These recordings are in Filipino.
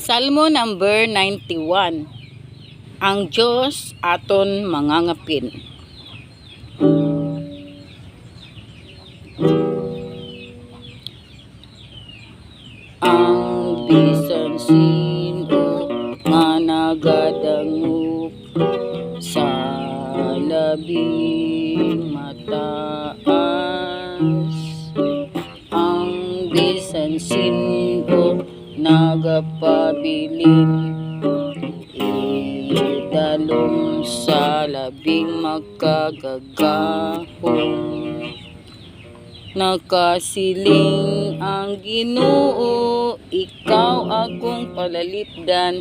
Salmo number 91. Ang Diyos aton mangangapin. Ang bisan sino nga nagadangup sa labing mataas, ang bisan sino nagapabilin idalom sa labing makagagahong. Nakasiling ang Ginoo, ikaw akong palalipdan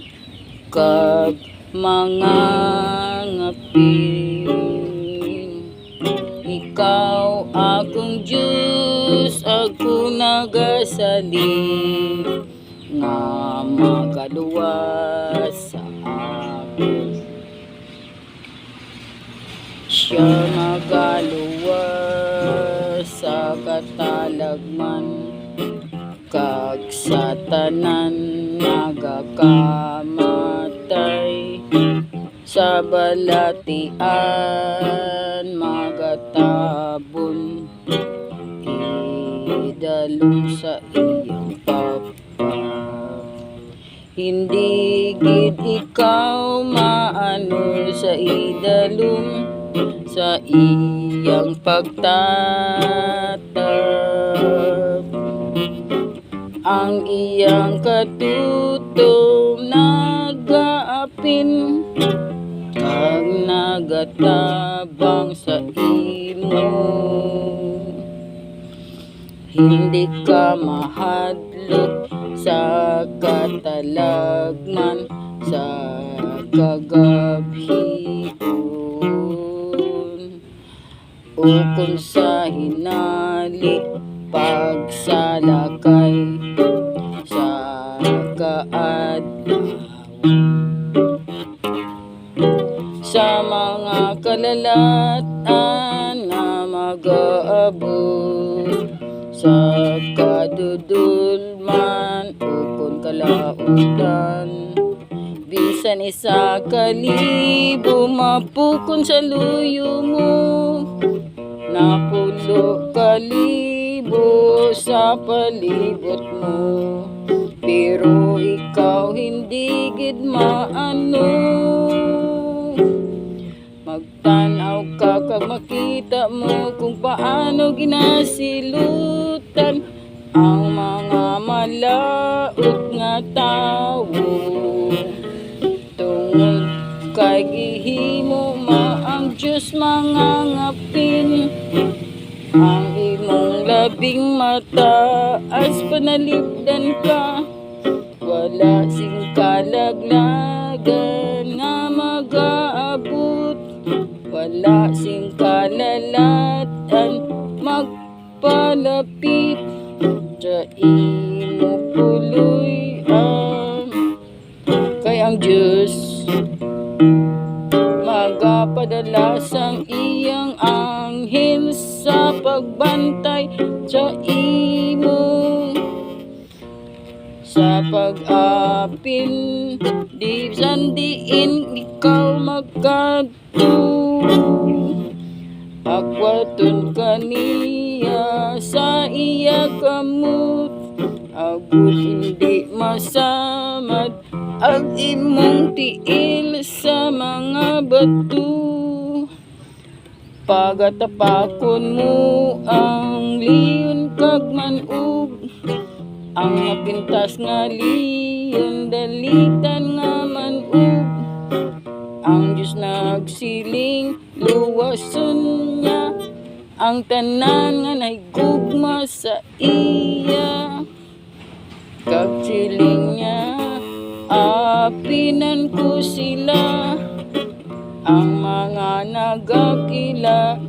kag mga ngapin. Ikaw akong Diyos, ako nagasaling nga magaluwas sa akon. Siya magaluwas sa katalagman kag sa tanan nagakamatay. Sa balatian magatabon, idalom sa iyang papa. Hindi gid ikaw maano sa idalom sa iyang pagtatag. Ang iyang katutom nagaapin kag nagatabang sa imo. Hindi ka mahadlok sa katalagman sa kagabhon, o kung sa hinali pagsalakay sa kaadlawan. Sa mga kalalatan na mag-aabot sa kadudulman o kung kalautan, bisan isa kalibo mapukon sa luyo mo, napulo kalibo sa palibot mo, pero ikaw hindi gid maano. Magtanaw ka kag makita mo kung paano ginasilutan ang mga malaot nga tawo. Tungod kay gihimo ang Diyos mangangapin, ang imong labing mataas panalipdan ka. Wala sing kalaglagan nga mag-aabot, wala sing kalalatan magpalapit sa imo puloy. Kay ang Diyos magapadala sang iyang anghel sa pagbantay sa imo, sa pag-apin di sandiin ikaw magkadto. Akwaton kaniya sa iya kamot, agud hindi masamad ang imong tiil sa mga bato. Pagatapakon mo ang liyon kag manog, ang napintas nga liyon dalitan nga manog. Ang Diyos nagsiling luwason niya ang tanan nga nahigugma sa iya. Kag siling niya apinan ko sila, ang mga nagakilala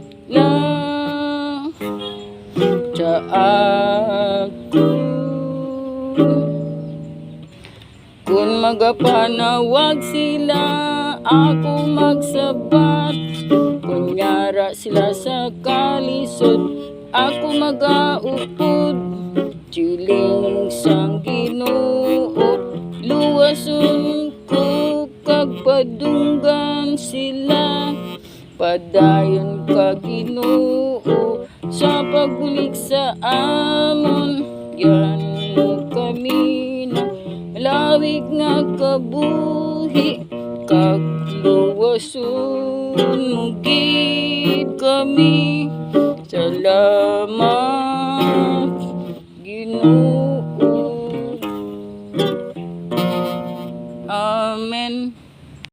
sa ako. Kung magapanawag sila ako magsabat, kunyara sila sa kalisod ako magaupod. Siling sang Ginoo luwason ko kag padunggan sila. Padayon ka Ginoo sa pagbulig sa amon. Yan mo kami ng lawig nga kabuhi, kag luwason mo gid kami. Salamat Ginoo.